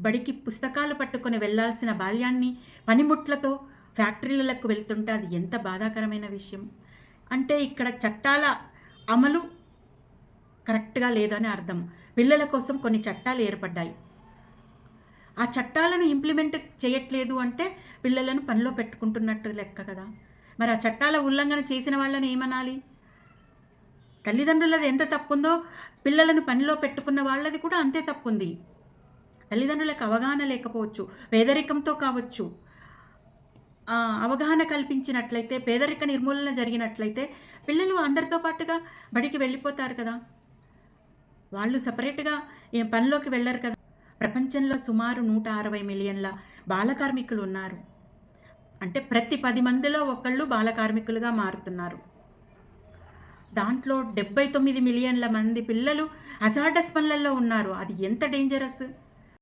బడికి పుస్తకాలు పట్టుకొని వెళ్ళాల్సిన బాల్యాన్ని పనిముట్లతో ఫ్యాక్టరీలకు వెళ్తుంటే అది ఎంత బాధాకరమైన విషయం. అంటే ఇక్కడ చట్టాల అమలు కరెక్ట్‌గా లేదని అర్థం. పిల్లల కోసం కొన్ని చట్టాలు ఏర్పడ్డాయి. ఆ చట్టాలను ఇంప్లిమెంట్ చేయట్లేదు అంటే పిల్లలను పనిలో పెట్టుకుంటున్నట్టు లెక్క కదా! మరి ఆ చట్టాల ఉల్లంఘన చేసిన వాళ్ళని ఏమనాలి? తల్లిదండ్రులది ఎంత తప్పుందో పిల్లలను పనిలో పెట్టుకున్న వాళ్ళది కూడా అంతే తప్పుంది. తల్లిదండ్రులకు అవగాహన లేకపోవచ్చు, పేదరికంతో కావచ్చు. అవగాహన కల్పించినట్లయితే, పేదరిక నిర్మూలన జరిగినట్లయితే పిల్లలు అందరితో పాటుగా బడికి వెళ్ళిపోతారు కదా! వాళ్ళు సెపరేట్‌గా పనిలోకి వెళ్లరు కదా! ప్రపంచంలో సుమారు 160 మిలియన్ల బాల కార్మికులున్నారు. అంటే ప్రతి 10 మందిలో ఒకళ్ళు బాల కార్మికులుగా మారుతున్నారు. దాంట్లో 79 మిలియన్ల మంది పిల్లలు హజార్డస్ పనులలో ఉన్నారు. అది ఎంత డేంజరస్!